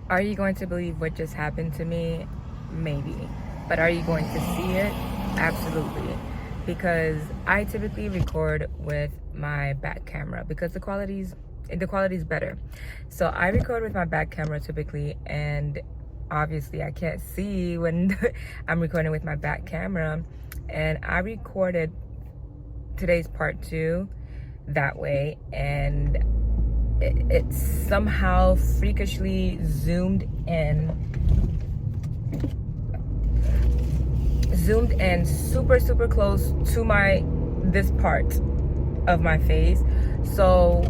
Are you going to believe what just happened to me? Maybe. But are you going to see it? Absolutely. Because I typically record with my back camera because the quality's better. So I record with my back camera typically, and obviously I can't see when I'm recording with my back camera. And I recorded today's part 2 that way, and it somehow freakishly zoomed in super close to this part of my face. So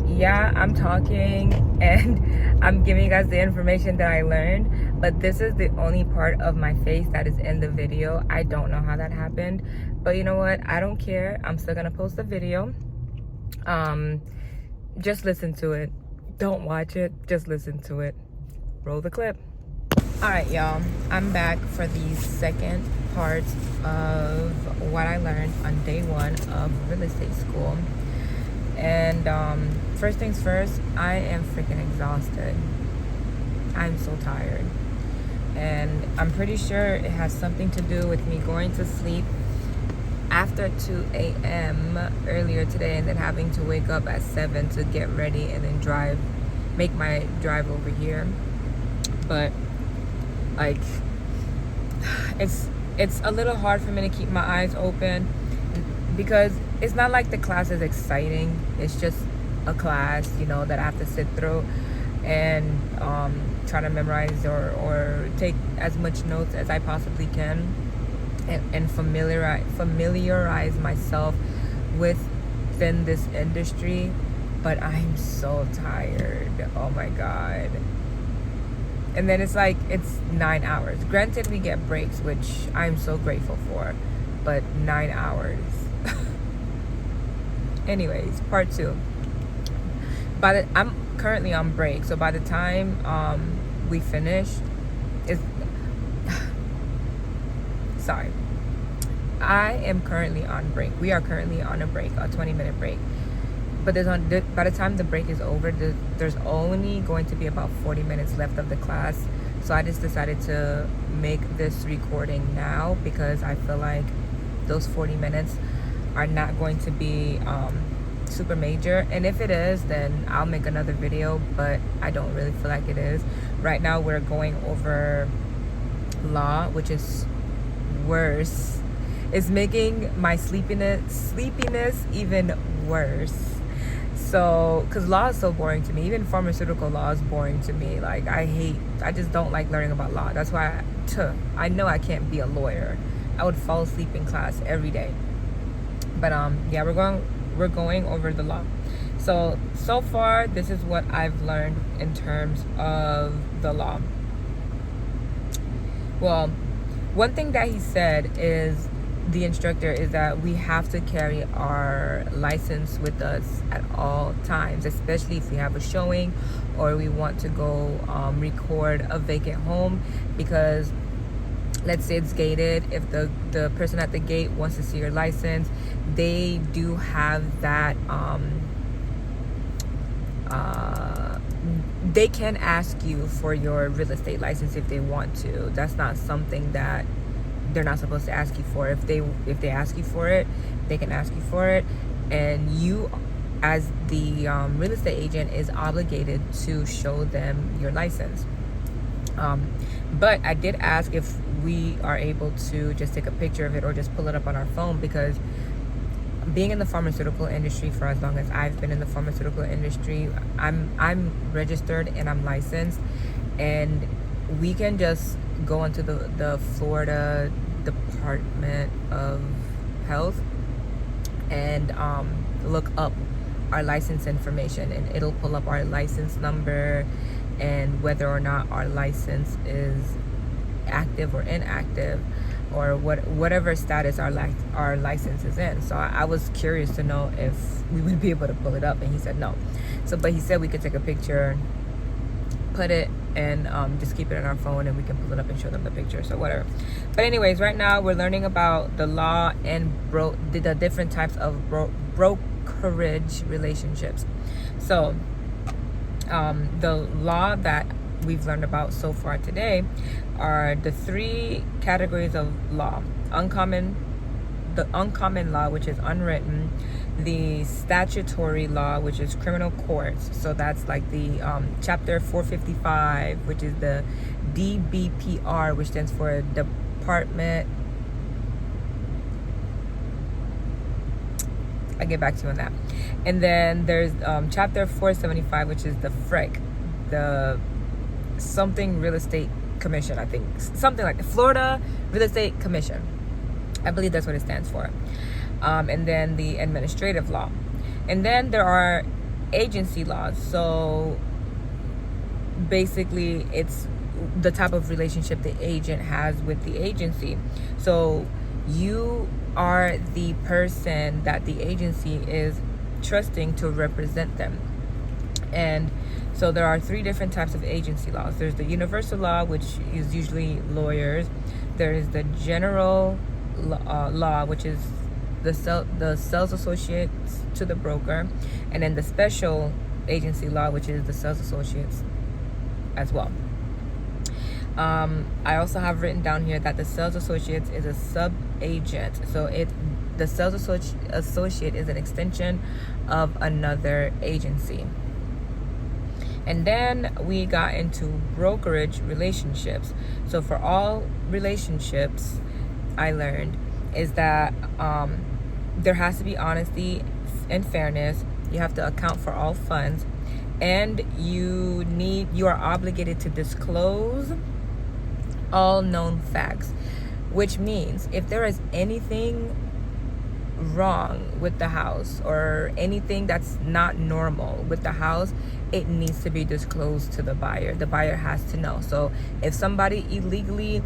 yeah, I'm talking and I'm giving you guys the information that I learned, but this is the only part of my face that is in the video. I don't know how that happened, but you know what, I don't care. I'm still gonna post the video. Just listen to it. Don't watch it, just listen to it. Roll the clip. All right, y'all, I'm back for the second part of what I learned on day 1 of real estate school. And first things first, I am freaking exhausted. I'm so tired, and I'm pretty sure it has something to do with me going to sleep after 2 a.m. earlier today, and then having to wake up at 7 to get ready and then make my drive over here. But like, it's a little hard for me to keep my eyes open because it's not like the class is exciting. It's just a class, that I have to sit through and try to memorize or take as much notes as I possibly can, and familiarize myself within this industry. But I'm so tired. Oh my god. And then it's 9 hours. Granted, we get breaks, which I'm so grateful for, but 9 hours. Anyways, part 2. I'm currently on break, so by the time we finish, it's sorry. I am currently on break. We are currently on a break, a 20-minute break. But by the time the break is over, there's only going to be about 40 minutes left of the class. So I just decided to make this recording now because I feel like those 40 minutes are not going to be super major. And if it is, then I'll make another video, but I don't really feel like it is. Right now we're going over law, which is worse. It's making my sleepiness even worse. So, because law is so boring to me. Even pharmaceutical law is boring to me. Like, I just don't like learning about law. That's why I know I can't be a lawyer. I would fall asleep in class every day. But yeah, we're going over the law. So far, this is what I've learned in terms of the law. Well, one thing that he said is, the instructor, is that we have to carry our license with us at all times, especially if we have a showing or we want to go record a vacant home, because let's say it's gated. If the person at the gate wants to see your license, they do have that they can ask you for your real estate license if they want to. That's not something that they're not supposed to ask you for. If they ask you for it, they can ask you for it, and you as the real estate agent is obligated to show them your license. But I did ask if we are able to just take a picture of it or just pull it up on our phone, because being in the pharmaceutical industry for as long as I've been in the pharmaceutical industry, I'm registered and I'm licensed, and we can just go into the Florida Department of Health and look up our license information, and it'll pull up our license number and whether or not our license is active or inactive, or whatever status our license is in. So I was curious to know if we would be able to pull it up, and he said no. But he said we could take a picture, put it, and just keep it in our phone, and we can pull it up and show them the picture. So whatever. But anyways, right now we're learning about the law and the different types of brokerage relationships. So the law that we've learned about so far today are the 3 categories of law: the uncommon law, which is unwritten; the statutory law, which is criminal courts. So that's like the chapter 455, which is the DBPR, which stands for Department. I'll get back to you on that. And then there's chapter 475, which is the FREC, the something real estate commission, I think, something like the Florida Real Estate Commission. I believe that's what it stands for. And then the administrative law. And then there are agency laws. So basically it's the type of relationship the agent has with the agency. So you are the person that the agency is trusting to represent them. And so there are 3 different types of agency laws. There's the universal law, which is usually lawyers. There is the general law, which is the sales associates to the broker. And then the special agency law, which is the sales associates as well. I also have written down here that the sales associates is a sub-agent. So the sales associate is an extension of another agency. And then we got into brokerage relationships. So for all relationships, I learned is that there has to be honesty and fairness. You have to account for all funds, and you are obligated to disclose all known facts, which means if there is anything wrong with the house or anything that's not normal with the house, it needs to be disclosed to the buyer. The buyer has to know. So if somebody illegally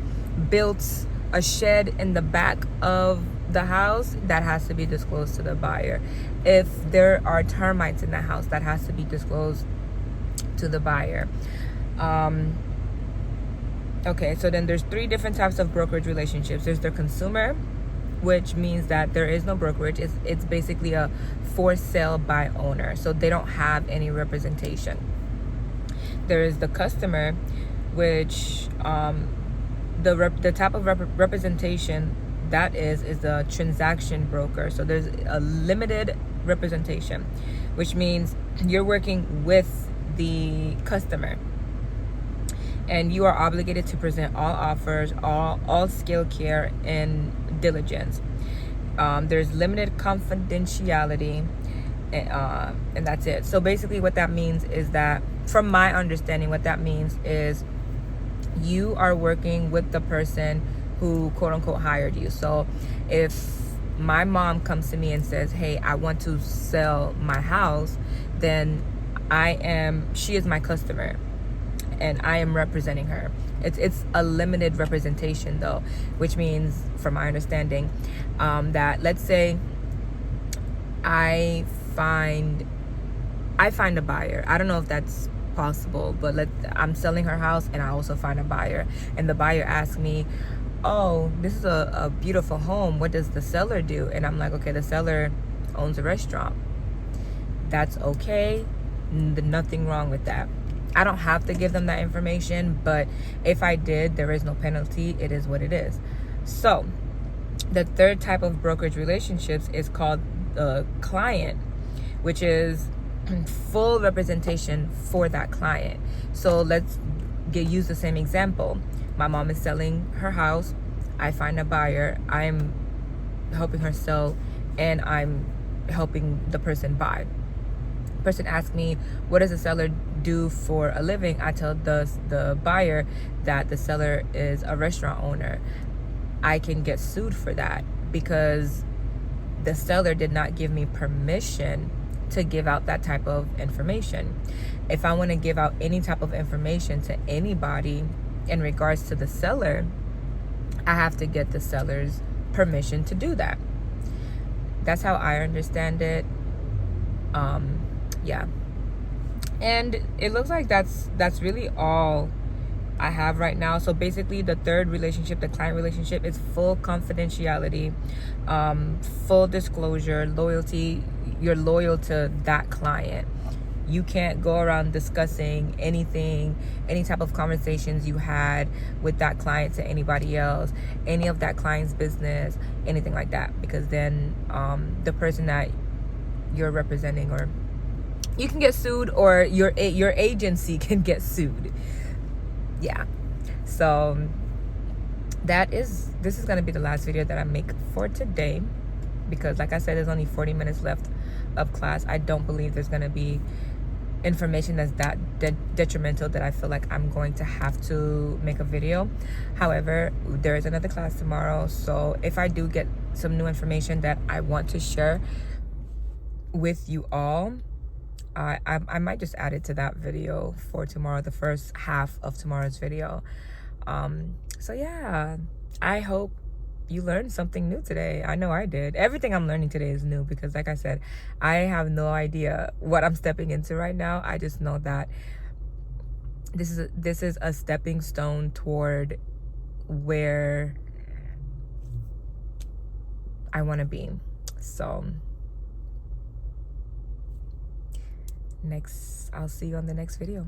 built a shed in the back of the house, that has to be disclosed to the buyer. If there are termites in the house, that has to be disclosed to the buyer. Okay, so then there's 3 different types of brokerage relationships. There's the consumer, which means that there is no brokerage. It's basically a for sale by owner, so they don't have any representation. There is the customer, which the type of representation that is the transaction broker. So there's a limited representation, which means you're working with the customer, and you are obligated to present all offers, all skill, care, and diligence. There's limited confidentiality, and that's it. So basically what that means is that, from my understanding, what that means is you are working with the person who quote unquote hired you. So if my mom comes to me and says, hey, I want to sell my house, then she is my customer, and I am representing her. It's a limited representation though, which means, from my understanding, that let's say I find a buyer. I don't know if that's possible, but I'm selling her house and I also find a buyer, and the buyer asks me, oh, this is a beautiful home, what does the seller do? And I'm like, okay, the seller owns a restaurant. That's okay, nothing wrong with that. I don't have to give them that information, but if I did, there is no penalty. It is what it is. So the 3rd type of brokerage relationships is called the client, which is full representation for that client. So let's use the same example. My mom is selling her house. I find a buyer. I'm helping her sell, and I'm helping the person buy. Person asks me, what does the seller do for a living? I tell the buyer that the seller is a restaurant owner. I can get sued for that because the seller did not give me permission to give out that type of information. If I want to give out any type of information to anybody in regards to the seller, I have to get the seller's permission to do that. That's how I understand it. Yeah, and it looks like that's really all I have right now. So basically the 3rd relationship, the client relationship, is full confidentiality, full disclosure, loyalty. You're loyal to that client. You can't go around discussing anything, any type of conversations you had with that client to anybody else, any of that client's business, anything like that, because then the person that you're representing, or you can get sued, or your agency can get sued. Yeah. So this is going to be the last video that I make for today, because like I said, there's only 40 minutes left of class. I don't believe there's going to be information that's that detrimental that I feel like I'm going to have to make a video. However, there is another class tomorrow, so if I do get some new information that I want to share with you all, I might just add it to that video for tomorrow, the first half of tomorrow's video. So yeah, I hope you learned something new today. I know I did. Everything I'm learning today is new, because like I said, I have no idea what I'm stepping into right now. I just know that this is a stepping stone toward where I want to be. So I'll see you on the next video.